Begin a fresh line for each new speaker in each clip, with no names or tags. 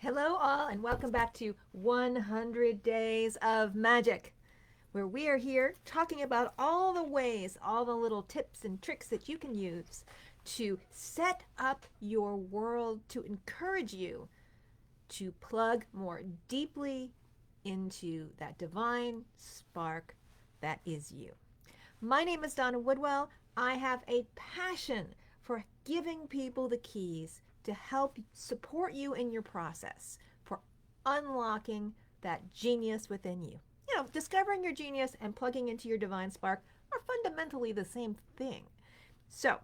Hello, all, and welcome back to 100 Days of Magic, where we are here talking about all the ways, all the little tips and tricks that you can use to set up your world to encourage you to plug more deeply into that divine spark that is you. My name is Donna Woodwell. I have a passion for giving people the keys to help support you in your process for unlocking that genius within you. You know, discovering your genius and plugging into your divine spark are fundamentally the same thing. So,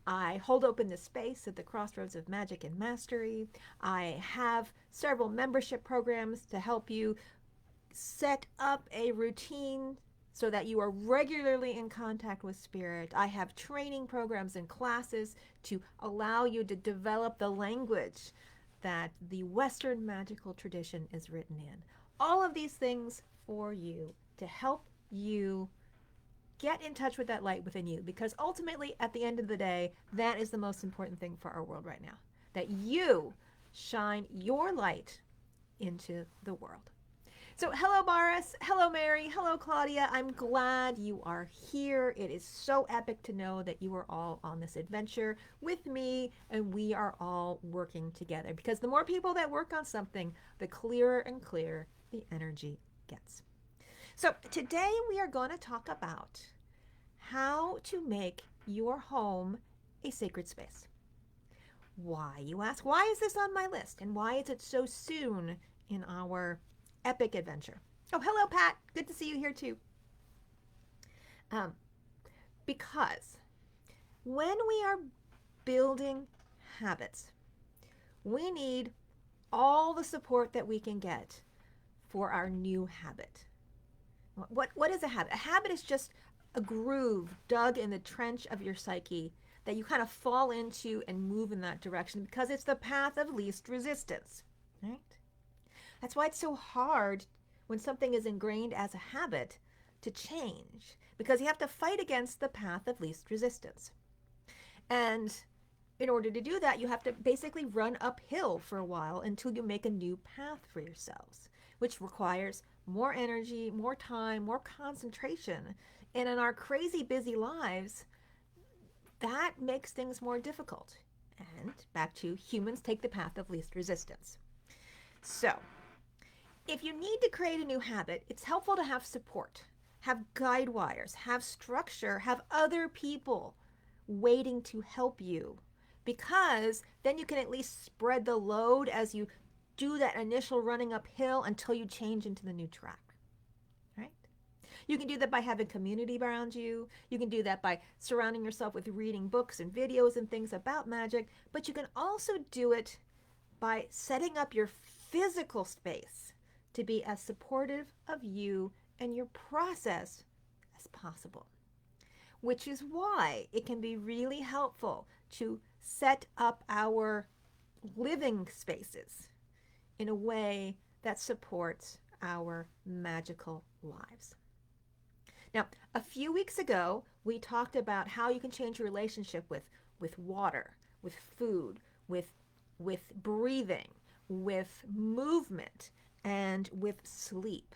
I hold open this space at the crossroads of magic and mastery. I have several membership programs to help you set up a routine so that you are regularly in contact with spirit. I have training programs and classes to allow you to develop the language that the Western magical tradition is written in. All of these things for you to help you get in touch with that light within you, because ultimately, at the end of the day, that is the most important thing for our world right now, that you shine your light into the world. So, hello, Boris. Hello, Mary. Hello, Claudia. I'm glad you are here. It is so epic to know that you are all on this adventure with me and we are all working together, because the more people that work on something, the clearer and clearer the energy gets. So, today we are going to talk about how to make your home a sacred space. Why, you ask? Why is this on my list? And why is it so soon in our epic adventure? Oh, hello, Pat. Good to see you here too. Um, because when we are building habits, we need all the support that we can get for our new habit. What is a habit? A habit is just a groove dug in the trench of your psyche that you kind of fall into and move in that direction because it's the path of least resistance, right? That's why it's so hard when something is ingrained as a habit to change, because you have to fight against the path of least resistance. And in order to do that, you have to basically run uphill for a while until you make a new path for yourselves, which requires more energy, more time, more concentration. And in our crazy busy lives, that makes things more difficult. And back to humans take the path of least resistance. So, if you need to create a new habit, it's helpful to have support, have guide wires, have structure, have other people waiting to help you, because then you can at least spread the load as you do that initial running uphill until you change into the new track, right? You can do that by having community around you. You can do that by surrounding yourself with reading books and videos and things about magic, but you can also do it by setting up your physical space to be as supportive of you and your process as possible. Which is why it can be really helpful to set up our living spaces in a way that supports our magical lives. Now, a few weeks ago, we talked about how you can change your relationship with water, with food, with breathing, with movement, and with sleep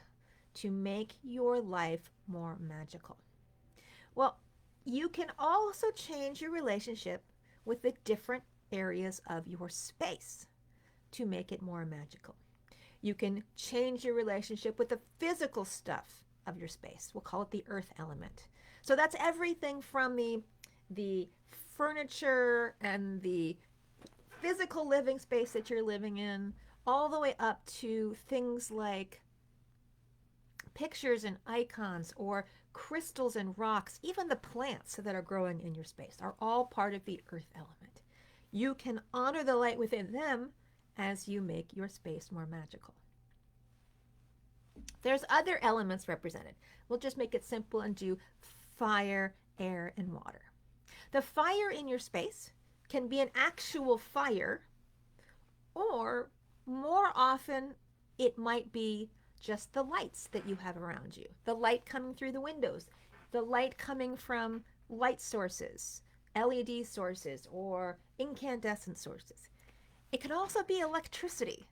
to make your life more magical. Well, you can also change your relationship with the different areas of your space to make it more magical. You can change your relationship with the physical stuff of your space. We'll call it the earth element. So that's everything from the furniture and the physical living space that you're living in, all the way up to things like pictures and icons or crystals and rocks. Even the plants that are growing in your space are all part of the earth element. You can honor the light within them as you make your space more magical. There's other elements represented. We'll just make it simple and do fire, air, and water. The fire in your space can be an actual fire, or more often it might be just the lights that you have around you. The light coming through the windows, the light coming from light sources, LED sources, or incandescent sources. It can also be electricity.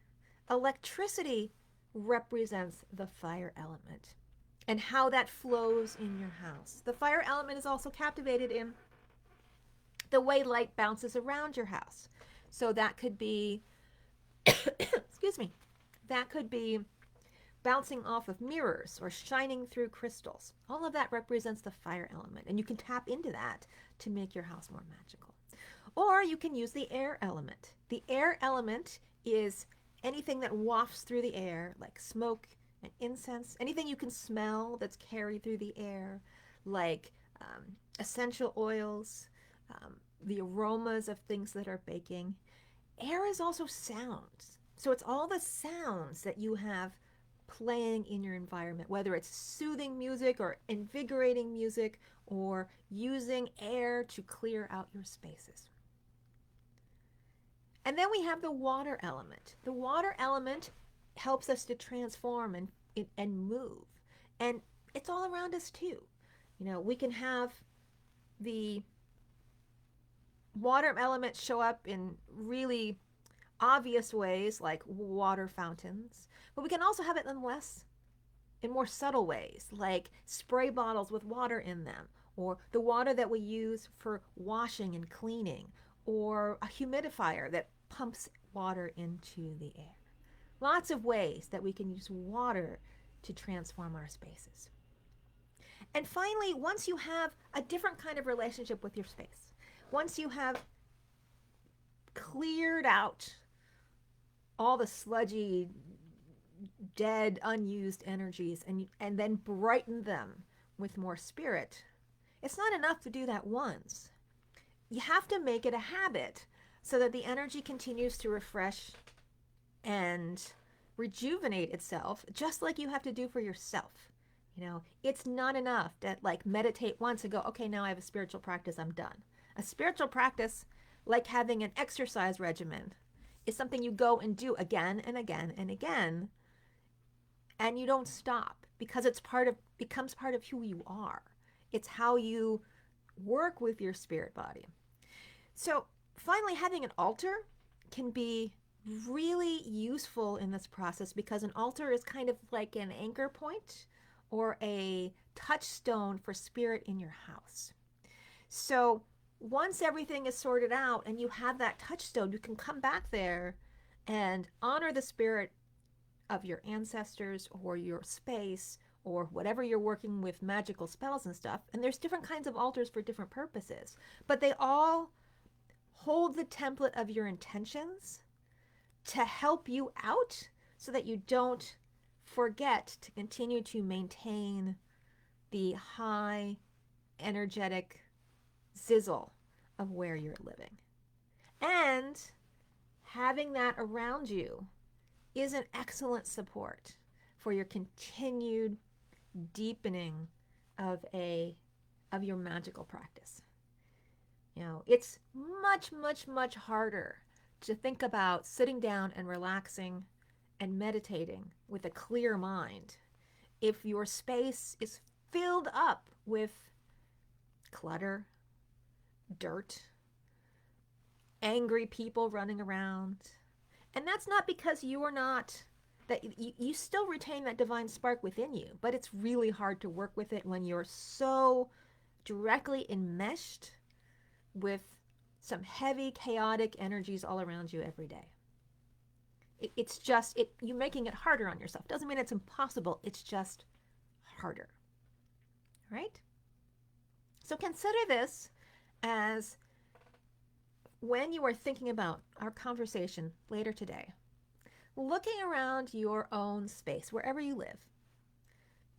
Electricity represents the fire element and how that flows in your house. The fire element is also captivated in the way light bounces around your house. So that could be, excuse me, that could be bouncing off of mirrors or shining through crystals. All of that represents the fire element, and you can tap into that to make your house more magical. Or you can use the air element. The air element is anything that wafts through the air, like smoke and incense, anything you can smell that's carried through the air, like essential oils, the aromas of things that are baking. Air is also sounds. So it's all the sounds that you have playing in your environment, whether it's soothing music or invigorating music or using air to clear out your spaces. And then we have the water element. The water element helps us to transform and move. And it's all around us too. You know, we can have the water element show up in really obvious ways like water fountains, but we can also have it in more subtle ways, like spray bottles with water in them, or the water that we use for washing and cleaning, or a humidifier that pumps water into the air. Lots of ways that we can use water to transform our spaces. And finally, once you have a different kind of relationship with your space, once you have cleared out all the sludgy, dead, unused energies and then brighten them with more spirit, it's not enough to do that once. You have to make it a habit so that the energy continues to refresh and rejuvenate itself, just like you have to do for yourself. You know, it's not enough to like meditate once and go, okay, now I have a spiritual practice, I'm done. A spiritual practice, like having an exercise regimen, is something you go and do again and again and again, and you don't stop because becomes part of who you are. It's how you work with your spirit body. So finally, having an altar can be really useful in this process because an altar is kind of like an anchor point or a touchstone for spirit in your house. So once everything is sorted out and you have that touchstone, you can come back there and honor the spirit of your ancestors or your space or whatever you're working with, magical spells and stuff. And there's different kinds of altars for different purposes, but they all hold the template of your intentions to help you out so that you don't forget to continue to maintain the high energetic sizzle of where you're living. And having that around you is an excellent support for your continued deepening of your magical practice. You know, it's much, much, much harder to think about sitting down and relaxing and meditating with a clear mind if your space is filled up with clutter, dirt, angry people running around. And that's not because you still retain that divine spark within you, but it's really hard to work with it when you're so directly enmeshed with some heavy, chaotic energies all around you every day. It's just, you're making it harder on yourself. Doesn't mean it's impossible, it's just harder. Right? So consider this as when you are thinking about our conversation later today, looking around your own space, wherever you live,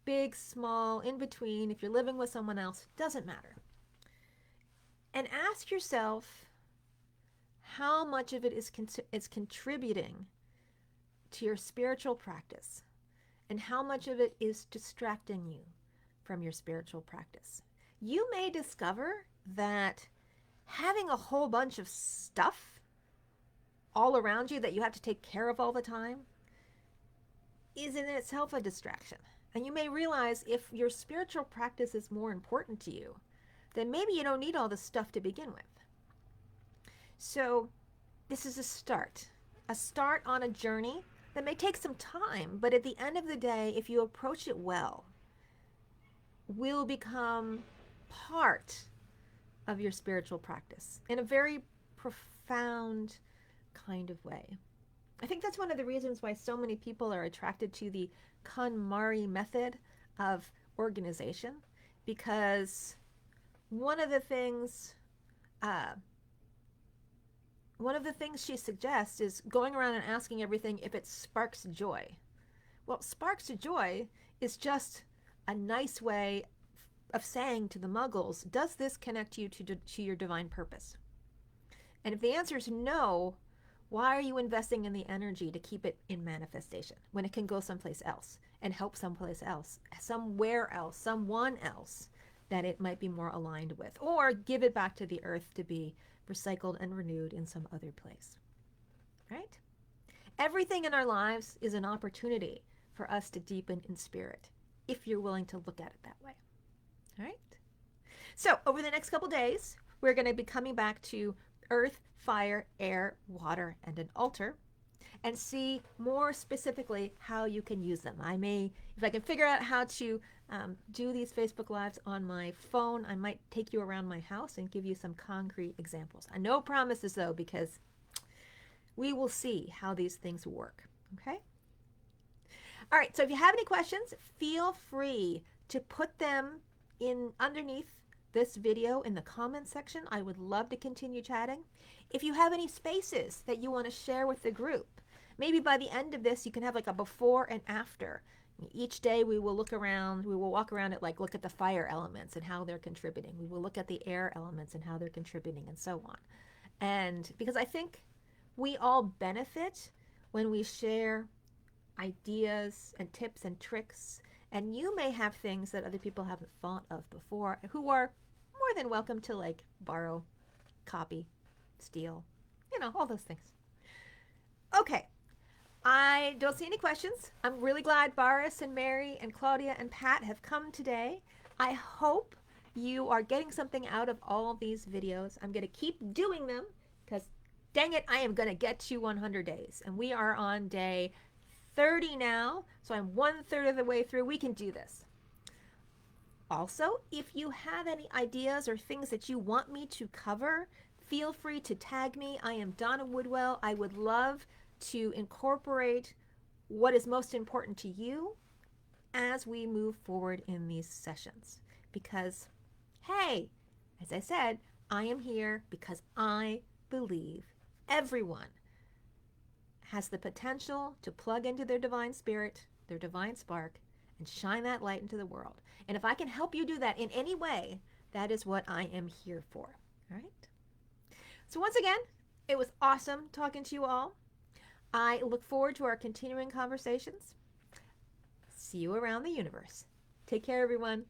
big, small, in between, if you're living with someone else, doesn't matter. And ask yourself how much of it is contributing to your spiritual practice and how much of it is distracting you from your spiritual practice. You may discover that having a whole bunch of stuff all around you that you have to take care of all the time is in itself a distraction. And you may realize if your spiritual practice is more important to you, then maybe you don't need all this stuff to begin with. So this is a start on a journey that may take some time, but at the end of the day, if you approach it well, will become part of your spiritual practice in a very profound kind of way. I think that's one of the reasons why so many people are attracted to the KonMari method of organization, because one of the things she suggests is going around and asking everything if it sparks joy. Well, sparks joy is just a nice way of saying to the muggles, does this connect you to your divine purpose? And if the answer is no, why are you investing in the energy to keep it in manifestation when it can go someplace else and help someplace else, somewhere else, someone else that it might be more aligned with, or give it back to the earth to be recycled and renewed in some other place, right? Everything in our lives is an opportunity for us to deepen in spirit, if you're willing to look at it that way, all right? So over the next couple days, we're going to be coming back to earth, fire, air, water, and an altar, and see more specifically how you can use them. I may, if I can figure out how to do these Facebook Lives on my phone, I might take you around my house and give you some concrete examples. No promises though, because we will see how these things work, okay? All right, so if you have any questions, feel free to put them in underneath this video in the comments section. I would love to continue chatting. If you have any spaces that you want to share with the group, maybe by the end of this, you can have like a before and after. Each day we will look around, we will walk around it, like look at the fire elements and how they're contributing. We will look at the air elements and how they're contributing, and so on. And because I think we all benefit when we share ideas and tips and tricks, and you may have things that other people haven't thought of before, who are more than welcome to like borrow, copy, steal, you know, all those things. Okay, I don't see any questions. I'm really glad Boris and Mary and Claudia and Pat have come today. I hope you are getting something out of all of these videos. I'm going to keep doing them because, dang it, I am going to get to 100 days. And we are on day 30 now, so I'm 1/3 of the way through. We can do this. Also, if you have any ideas or things that you want me to cover, feel free to tag me. I am Donna Woodwell. I would love to incorporate what is most important to you as we move forward in these sessions. Because, hey, as I said, I am here because I believe everyone has the potential to plug into their divine spirit, their divine spark, and shine that light into the world. And if I can help you do that in any way, that is what I am here for. All right? So once again, it was awesome talking to you all. I look forward to our continuing conversations. See you around the universe. Take care, everyone.